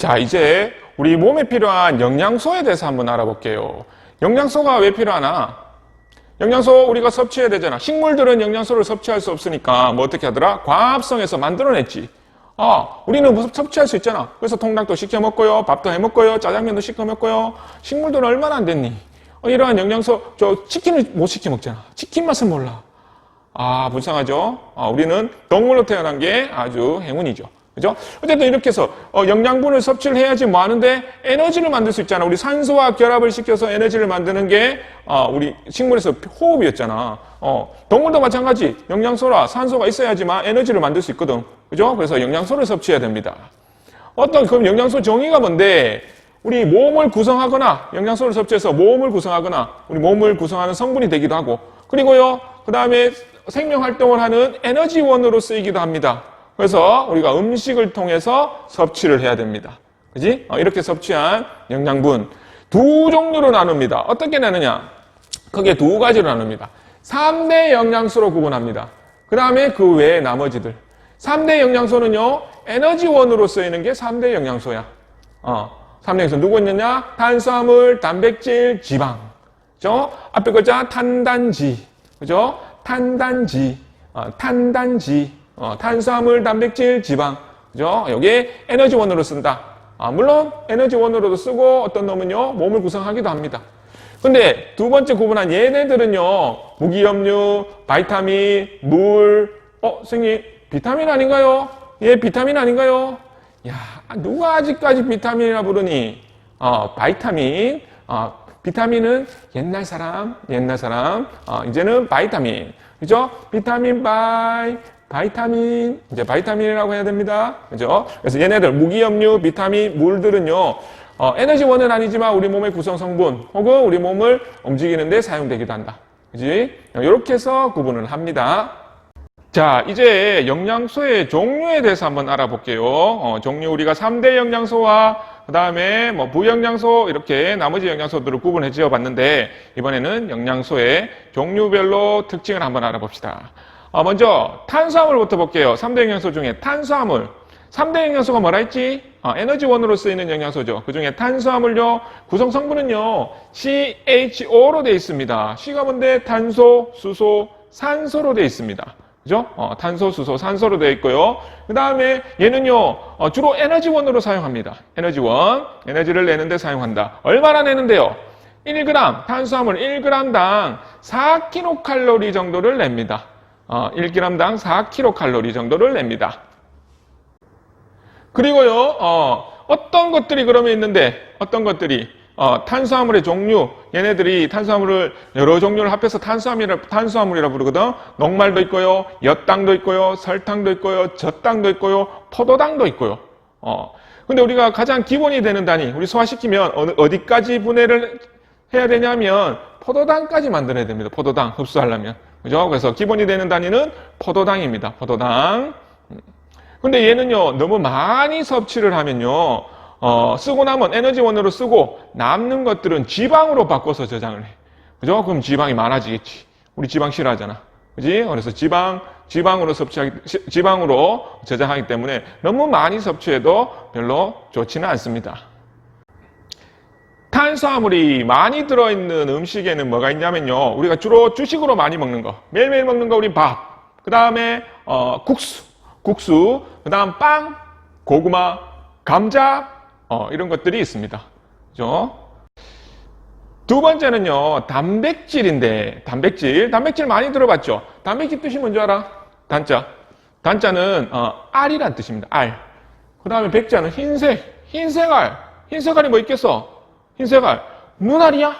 자, 이제 우리 몸에 필요한 영양소에 대해서 한번 알아볼게요. 영양소가 왜 필요하나? 영양소 우리가 섭취해야 되잖아. 식물들은 영양소를 섭취할 수 없으니까 뭐 어떻게 하더라? 과합성에서 만들어냈지. 우리는 뭐 섭취할 수 있잖아. 그래서 통닭도 시켜 먹고요, 밥도 해 먹고요, 짜장면도 시켜 먹고요. 식물들은 얼마나 안 됐니? 이러한 영양소, 치킨을 못 시켜 먹잖아. 치킨 맛은 몰라. 불쌍하죠? 우리는 동물로 태어난 게 아주 행운이죠. 그죠? 어쨌든 이렇게 해서 영양분을 섭취를 해야지 뭐 하는데 에너지를 만들 수 있잖아. 우리 산소와 결합을 시켜서 에너지를 만드는 게 우리 식물에서 호흡이었잖아. 동물도 마찬가지. 영양소라 산소가 있어야지만 에너지를 만들 수 있거든. 그죠? 그래서 영양소를 섭취해야 됩니다. 그럼 영양소 정의가 뭔데? 우리 몸을 구성하거나 영양소를 섭취해서 몸을 구성하거나 우리 몸을 구성하는 성분이 되기도 하고, 그리고요 그 다음에 생명활동을 하는 에너지원으로 쓰이기도 합니다. 그래서 우리가 음식을 통해서 섭취를 해야 됩니다. 그지? 이렇게 섭취한 영양분 두 종류로 나눕니다. 어떻게 나누냐? 크게 두 가지로 나눕니다. 3대 영양소로 구분합니다. 그 다음에 그 외에 나머지들. 3대 영양소는요, 에너지원으로 쓰이는 게 3대 영양소야. 3대 영양소 누구 있느냐? 탄수화물, 단백질, 지방. 그죠? 앞에 글자 탄단지. 그죠? 탄단지. 탄수화물, 단백질, 지방. 그죠? 여기에 에너지원으로 쓴다. 물론 에너지원으로도 쓰고 어떤 놈은요, 몸을 구성하기도 합니다. 근데 두 번째 구분한 얘네들은요, 무기염류, 바이타민, 물, 선생님, 비타민 아닌가요? 예, 비타민 아닌가요? 야, 누가 아직까지 비타민이라 부르니? 바이타민. 비타민은 옛날 사람. 이제는 바이타민. 그죠? 비타민 바이타민. 이제 바이타민이라고 해야 됩니다. 그죠? 그래서 얘네들, 무기염류, 비타민, 물들은요, 에너지원은 아니지만 우리 몸의 구성 성분 혹은 우리 몸을 움직이는 데 사용되기도 한다. 그지? 이렇게 해서 구분을 합니다. 자, 이제 영양소의 종류에 대해서 한번 알아볼게요. 종류 우리가 3대 영양소와 그 다음에 부영양소 이렇게 나머지 영양소들을 구분해 지어 봤는데, 이번에는 영양소의 종류별로 특징을 한번 알아봅시다. 먼저 탄수화물부터 볼게요. 3대 영양소 중에 탄수화물. 3대 영양소가 뭐라 했지? 에너지원으로 쓰이는 영양소죠. 그 중에 탄수화물요, 구성 성분은요, CHO로 되어 있습니다. C가 뭔데? 탄소, 수소, 산소로 되어 있습니다. 그죠? 탄소, 수소, 산소로 되어 있고요. 그 다음에 얘는요, 주로 에너지원으로 사용합니다. 에너지원. 에너지를 내는데 사용한다. 얼마나 내는데요? 1g, 탄수화물 1g당 4kcal 정도를 냅니다. 1g당 4kcal 정도를 냅니다. 그리고요, 어떤 것들이 그러면 있는데, 어떤 것들이, 탄수화물의 종류, 얘네들이 탄수화물을 여러 종류를 합해서 탄수화물이라 부르거든. 녹말도 있고요, 엿당도 있고요, 설탕도 있고요, 젖당도 있고요, 포도당도 있고요. 근데 우리가 가장 기본이 되는 단위, 우리 소화시키면 어디까지 분해를 해야 되냐면, 포도당까지 만들어야 됩니다. 포도당, 흡수하려면. 그죠? 그래서 기본이 되는 단위는 포도당입니다. 포도당. 근데 얘는요, 너무 많이 섭취를 하면요, 쓰고 남은 에너지원으로 쓰고 남는 것들은 지방으로 바꿔서 저장을 해. 그죠? 그럼 지방이 많아지겠지. 우리 지방 싫어하잖아. 그지? 그래서 지방으로 저장하기 때문에 너무 많이 섭취해도 별로 좋지는 않습니다. 탄수화물이 많이 들어있는 음식에는 뭐가 있냐면요, 우리가 주로 주식으로 많이 먹는 거, 매일매일 먹는 거 우리 밥, 그 다음에 국수, 그 다음 빵, 고구마, 감자, 이런 것들이 있습니다. 그죠? 두 번째는요, 단백질인데, 단백질 많이 들어봤죠? 단백질 뜻이 뭔지 알아? 단자는, 알이란 뜻입니다. 알. 그 다음에 백자는 흰색알. 흰색알이 뭐 있겠어? 흰색알. 눈알이야?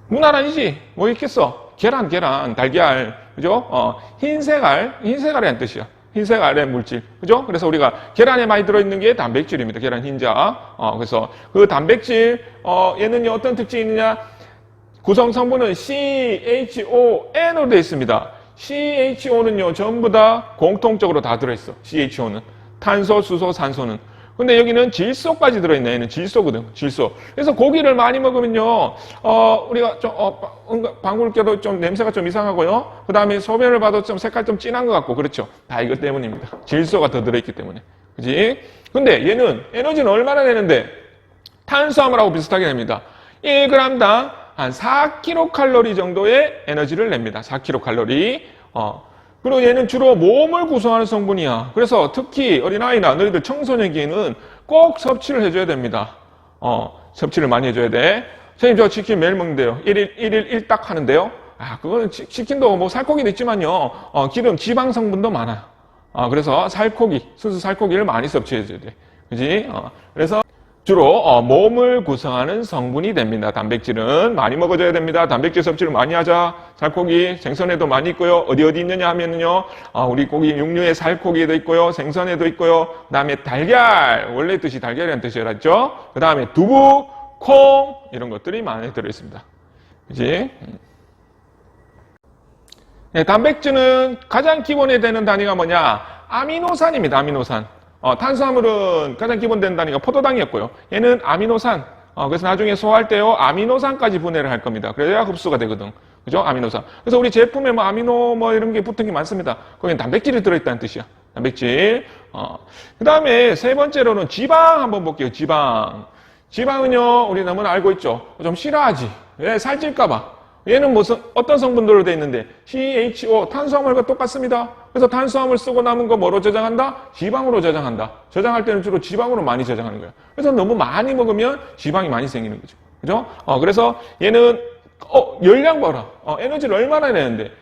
눈알 아니지? 뭐 있겠어? 계란, 달걀. 그죠? 흰색알이란 뜻이야. 흰색 알의 물질. 그죠? 그래서 우리가 계란에 많이 들어있는 게 단백질입니다. 계란 흰자. 그래서 그 단백질, 얘는요, 어떤 특징이 있느냐? 구성 성분은 CHON으로 되어 있습니다. CHO는요, 전부 다 공통적으로 다 들어있어. CHO는. 탄소, 수소, 산소는. 근데 여기는 질소까지 들어있네. 얘는 질소거든. 질소. 그래서 고기를 많이 먹으면요, 우리가 좀, 방울 껴도 좀 냄새가 좀 이상하고요. 그 다음에 소변을 봐도 좀 색깔 좀 진한 것 같고, 그렇죠. 다 이것 때문입니다. 질소가 더 들어있기 때문에. 그지? 근데 얘는 에너지는 얼마나 되는데? 탄수화물하고 비슷하게 됩니다. 1g당 한 4kcal 정도의 에너지를 냅니다. 4kcal. 그리고 얘는 주로 몸을 구성하는 성분이야. 그래서 특히 어린아이나 너희들 청소년기에는 꼭 섭취를 해줘야 됩니다. 섭취를 많이 해줘야 돼. 선생님, 저 치킨 매일 먹는데요. 1일 1딱 하는데요. 그거는 치킨도 뭐 살코기도 있지만요. 기름, 지방 성분도 많아요. 그래서 순수 살코기를 많이 섭취해줘야 돼. 그지? 그래서 주로 몸을 구성하는 성분이 됩니다. 단백질은 많이 먹어줘야 됩니다. 단백질 섭취를 많이 하자. 살코기, 생선에도 많이 있고요. 어디 있느냐 하면요. 우리 고기 육류에 살코기에도 있고요. 생선에도 있고요. 그 다음에 달걀, 원래 뜻이 달걀이라는 뜻이었죠. 그 다음에 두부, 콩 이런 것들이 많이 들어있습니다. 그지? 네, 단백질은 가장 기본에 되는 단위가 뭐냐? 아미노산입니다. 아미노산. 탄수화물은 가장 기본되는 단위가 포도당이었고요. 얘는 아미노산. 그래서 나중에 소화할 때요, 아미노산까지 분해를 할 겁니다. 그래야 흡수가 되거든. 그죠? 아미노산. 그래서 우리 제품에 뭐 아미노 뭐 이런 게 붙은 게 많습니다. 거기는 단백질이 들어있다는 뜻이야. 단백질. 그 다음에 세 번째로는 지방 한번 볼게요. 지방. 지방은요, 우리 너무나 알고 있죠. 좀 싫어하지. 왜? 살찔까봐. 얘는 어떤 성분들로 되어 있는데 CHO, 탄수화물과 똑같습니다. 그래서 탄수화물 쓰고 남은 거 뭐로 저장한다? 지방으로 저장한다. 저장할 때는 주로 지방으로 많이 저장하는 거예요. 그래서 너무 많이 먹으면 지방이 많이 생기는 거죠. 그죠? 그래서 얘는 열량 봐라. 에너지를 얼마나 내는데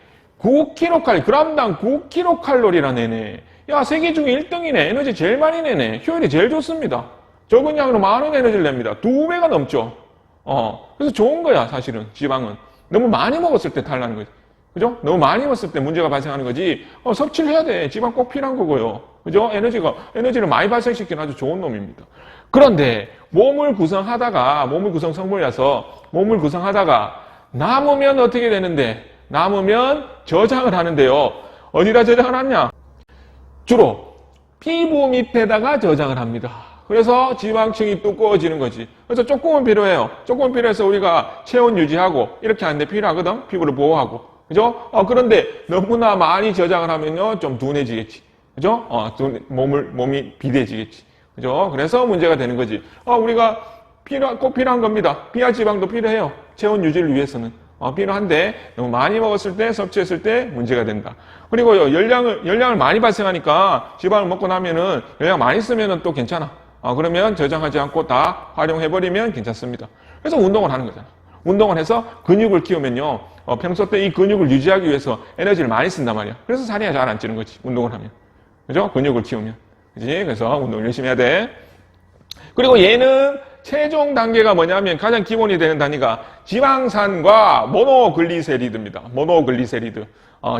9kcal, g당 9kcal라는 애네. 야, 세계 중에 1등이네. 에너지 제일 많이 내네. 효율이 제일 좋습니다. 적은 양으로 많은 에너지를 냅니다. 2배가 넘죠. 그래서 좋은 거야, 사실은 지방은. 너무 많이 먹었을 때 탈나는 거지. 그죠? 너무 많이 먹었을 때 문제가 발생하는 거지. 섭취를 해야 돼. 지방 꼭 필요한 거고요. 그죠? 에너지를 많이 발생시키는 아주 좋은 놈입니다. 그런데 몸을 구성하다가 몸을 구성하다가 남으면 어떻게 되는데? 남으면 저장을 하는데요. 어디다 저장을 하냐? 주로 피부 밑에다가 저장을 합니다. 그래서 지방층이 두꺼워지는 거지. 그래서 조금은 필요해요. 조금은 필요해서 우리가 체온 유지하고 이렇게 하는데 필요하거든. 피부를 보호하고. 그죠? 그런데 너무나 많이 저장을 하면요. 좀 둔해지겠지. 그죠? 몸이 비대해지겠지. 그죠? 그래서 문제가 되는 거지. 우리가 꼭 필요한 겁니다. 비하 지방도 필요해요. 체온 유지를 위해서는. 필요한데 너무 많이 먹었을 때, 섭취했을 때 문제가 된다. 그리고요, 열량을 많이 발생하니까 지방을 먹고 나면은 열량 많이 쓰면은 또 괜찮아. 그러면 저장하지 않고 다 활용해버리면 괜찮습니다. 그래서 운동을 하는 거잖아. 운동을 해서 근육을 키우면요. 평소 때 이 근육을 유지하기 위해서 에너지를 많이 쓴단 말이야. 그래서 살이 잘 안 찌는 거지. 운동을 하면. 그죠? 근육을 키우면. 그지? 그래서 운동을 열심히 해야 돼. 그리고 얘는 최종 단계가 뭐냐면 가장 기본이 되는 단위가 지방산과 모노글리세리드입니다. 모노글리세리드.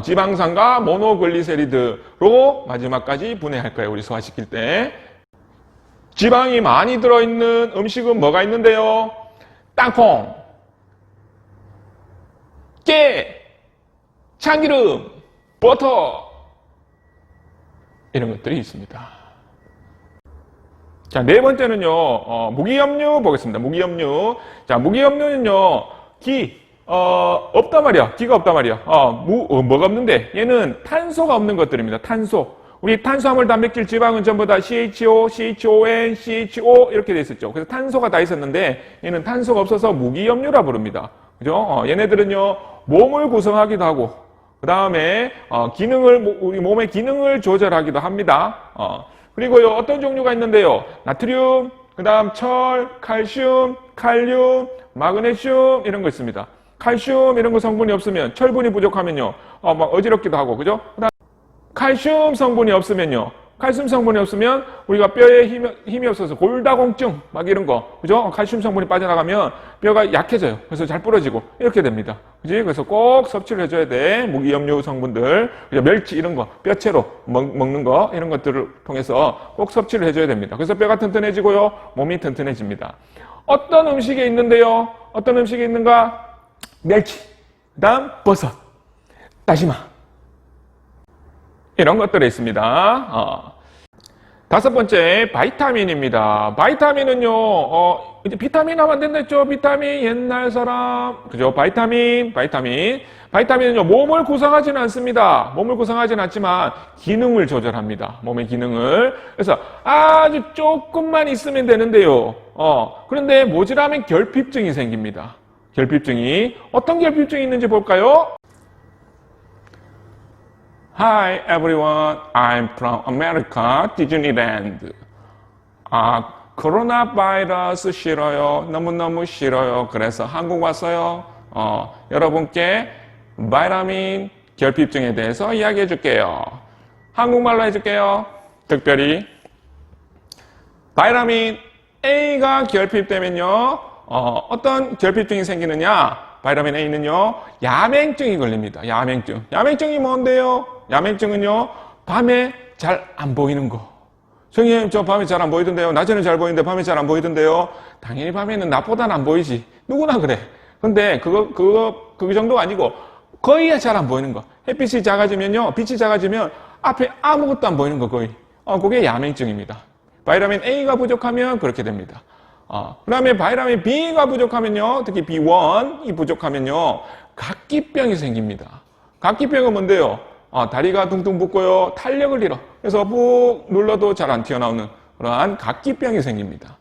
지방산과 모노글리세리드로 마지막까지 분해할 거예요. 우리 소화시킬 때. 지방이 많이 들어있는 음식은 뭐가 있는데요? 땅콩, 깨, 참기름, 버터 이런 것들이 있습니다. 자, 네 번째는요, 무기염류 보겠습니다. 무기염류. 자, 무기염류는요, 없단 말이야. 기가 없단 말이야. 뭐가 없는데? 얘는 탄소가 없는 것들입니다. 탄소. 우리 탄수화물, 단백질, 지방은 전부 다 CHO, CHON, CHO 이렇게 돼 있었죠. 그래서 탄소가 다 있었는데 얘는 탄소가 없어서 무기염류라 부릅니다. 그죠? 얘네들은요, 몸을 구성하기도 하고, 그 다음에 우리 몸의 기능을 조절하기도 합니다. 그리고요, 어떤 종류가 있는데요, 나트륨, 그 다음 철, 칼슘, 칼륨, 마그네슘 이런 거 있습니다. 칼슘 이런 거 성분이 없으면, 철분이 부족하면요, 막 어지럽기도 하고, 그죠? 그다음 칼슘 성분이 없으면요. 칼슘 성분이 없으면 우리가 뼈에 힘이 없어서 골다공증 막 이런 거, 그죠? 칼슘 성분이 빠져나가면 뼈가 약해져요. 그래서 잘 부러지고 이렇게 됩니다. 그지? 그래서 꼭 섭취를 해줘야 돼. 무기염류 성분들, 멸치 이런 거, 뼈채로 먹는 거 이런 것들을 통해서 꼭 섭취를 해줘야 됩니다. 그래서 뼈가 튼튼해지고요, 몸이 튼튼해집니다. 어떤 음식에 있는데요? 어떤 음식에 있는가? 멸치, 그다음 버섯, 다시마. 이런 것들이 있습니다. 다섯 번째, 바이타민입니다. 바이타민은요, 이제 비타민 하면 안 된다 했죠? 비타민, 옛날 사람. 그죠? 바이타민은요, 몸을 구성하지는 않습니다. 몸을 구성하지는 않지만, 기능을 조절합니다. 몸의 기능을. 그래서 아주 조금만 있으면 되는데요. 그런데 모자라면 결핍증이 생깁니다. 결핍증이. 어떤 결핍증이 있는지 볼까요? Hi everyone, I'm from America, Disneyland. 코로나 바이러스 싫어요. 너무너무 싫어요. 그래서 한국 왔어요. 여러분께 바이타민 결핍증에 대해서 이야기해 줄게요. 한국말로 해줄게요. 특별히 바이타민 A가 결핍되면요. 어떤 결핍증이 생기느냐? 바이타민 A는요, 야맹증이 걸립니다. 야맹증. 야맹증이 뭔데요? 야맹증은요, 밤에 잘 안 보이는 거. 선생님, 저 밤에 잘 안 보이던데요? 낮에는 잘 보이는데 밤에 잘 안 보이던데요? 당연히 밤에는 낮보다는 안 보이지. 누구나 그래. 근데 그 정도가 아니고, 거의 잘 안 보이는 거. 햇빛이 작아지면요, 빛이 작아지면 앞에 아무것도 안 보이는 거, 거의. 그게 야맹증입니다. 바이타민 A가 부족하면 그렇게 됩니다. 그 다음에 바이타민 B가 부족하면요, 특히 B1이 부족하면요, 각기병이 생깁니다. 각기병은 뭔데요? 다리가 둥둥 붓고요, 탄력을 잃어. 그래서 푹 눌러도 잘 안 튀어나오는 그러한 각기병이 생깁니다.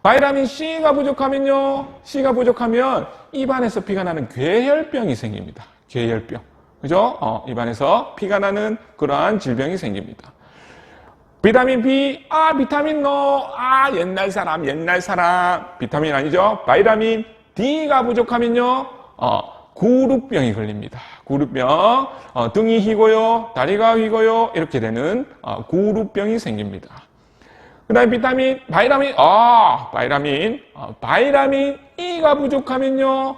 바이타민 C가 부족하면요, C가 부족하면 입안에서 피가 나는 괴혈병이 생깁니다. 괴혈병. 그죠? 입안에서 피가 나는 그러한 질병이 생깁니다. 비타민 B, 비타민 노, 옛날 사람. 비타민 아니죠? 바이타민 D가 부족하면요, 구루병이 걸립니다. 구루병, 등이 휘고요, 다리가 휘고요, 이렇게 되는 구루병이 생깁니다. 그 다음에 바이타민 E가 부족하면요,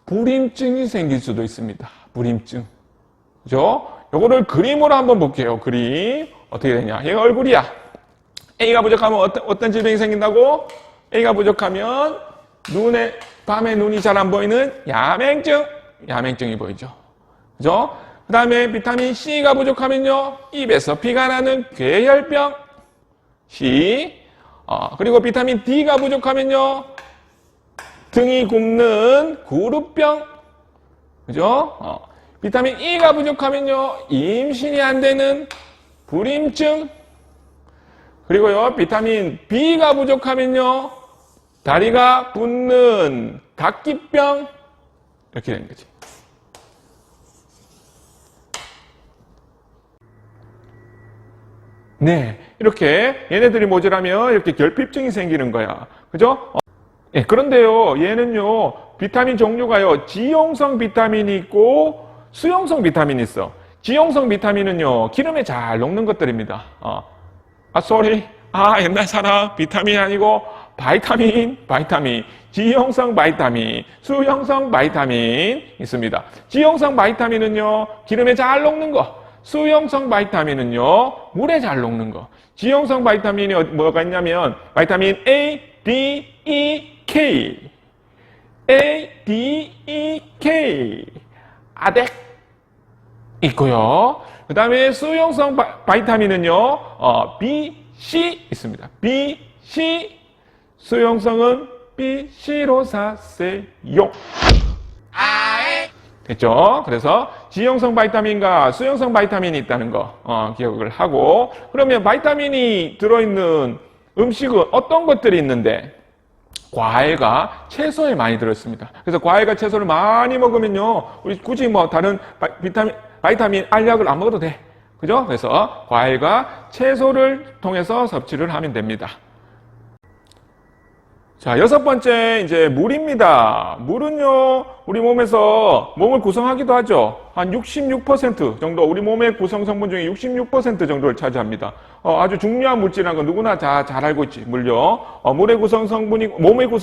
불임증이 생길 수도 있습니다. 불임증. 그죠? 요거를 그림으로 한번 볼게요. 그림. 어떻게 되냐? 얘가 얼굴이야. A가 부족하면 어떤 질병이 생긴다고? A가 부족하면 밤에 눈이 잘 안 보이는 야맹증이 보이죠. 그죠? 그 다음에 비타민 C가 부족하면요, 입에서 피가 나는 괴혈병. C. 그리고 비타민 D가 부족하면요, 등이 굽는 구루병. 그죠? 비타민 E가 부족하면요, 임신이 안 되는 불임증. 그리고요, 비타민 B가 부족하면요, 다리가 붓는 각기병. 이렇게 되는 거지. 네, 이렇게 얘네들이 모자라면 이렇게 결핍증이 생기는 거야. 그죠? 예, 그런데요, 얘는요, 비타민 종류가요, 지용성 비타민이 있고 수용성 비타민이 있어. 지용성 비타민은요, 기름에 잘 녹는 것들입니다. 옛날 사람. 비타민이 아니고 바이타민. 지용성 바이타민, 수용성 바이타민 있습니다. 지용성 바이타민은요, 기름에 잘 녹는 거. 수용성 바이타민은요, 물에 잘 녹는 거. 지용성 바이타민이 뭐가 있냐면 바이타민 A, D, E, K. A, D, E, K. 아덱 있고요. 그 다음에 수용성 바이타민은요, B, C 있습니다. B, C. 수용성은 B, C로 사세요. 됐죠? 그래서 지용성 바이타민과 수용성 바이타민이 있다는 거 기억을 하고, 그러면 바이타민이 들어있는 음식은 어떤 것들이 있는데, 과일과 채소에 많이 들어있습니다. 그래서 과일과 채소를 많이 먹으면요, 우리 굳이 다른 바이타민 알약을 안 먹어도 돼. 그죠? 그래서 과일과 채소를 통해서 섭취를 하면 됩니다. 자, 여섯 번째, 이제 물입니다. 물은요, 우리 몸에서 몸을 구성하기도 하죠. 한 66% 정도, 우리 몸의 구성 성분 중에 66% 정도를 차지합니다. 아주 중요한 물질이라는 건 누구나 다 잘 알고 있지, 물요. 몸의 구성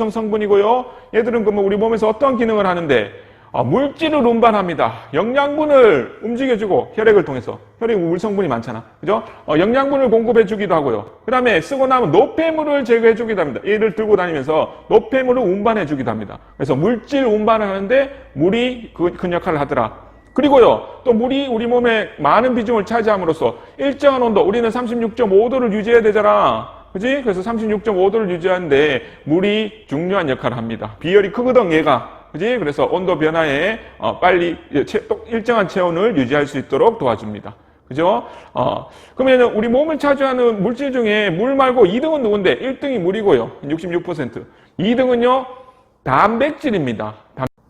성분이고요. 얘들은 그러면 우리 몸에서 어떤 기능을 하는데, 물질을 운반합니다. 영양분을 움직여주고, 혈액을 통해서. 혈액 물 성분이 많잖아. 그죠? 영양분을 공급해주기도 하고요. 그 다음에 쓰고 나면 노폐물을 제거해주기도 합니다. 얘를 들고 다니면서 노폐물을 운반해주기도 합니다. 그래서 물질 운반을 하는데 물이 큰 역할을 하더라. 그리고요, 또 물이 우리 몸에 많은 비중을 차지함으로써 일정한 온도, 우리는 36.5도를 유지해야 되잖아. 그지? 그래서 36.5도를 유지하는데 물이 중요한 역할을 합니다. 비열이 크거든, 얘가. 그지? 그래서 온도 변화에 빨리 일정한 체온을 유지할 수 있도록 도와줍니다. 그죠? 그러면 우리 몸을 차지하는 물질 중에 물 말고 2등은 누군데? 1등이 물이고요. 66%. 2등은요, 단백질입니다.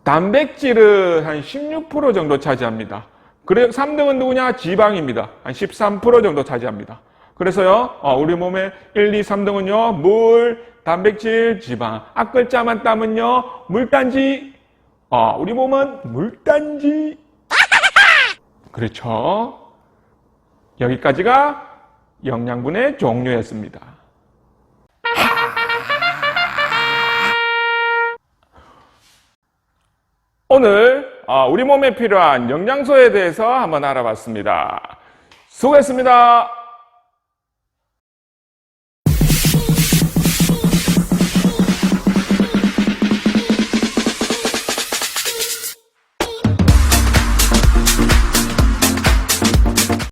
단백질은 한 16% 정도 차지합니다. 그래 3등은 누구냐? 지방입니다. 한 13% 정도 차지합니다. 그래서요, 우리 몸의 1, 2, 3등은요, 물, 단백질, 지방. 앞글자만 따면요, 물단지. 우리 몸은 물단지. 그렇죠. 여기까지가 영양분의 종류였습니다. 오늘 우리 몸에 필요한 영양소에 대해서 한번 알아봤습니다. 수고했습니다.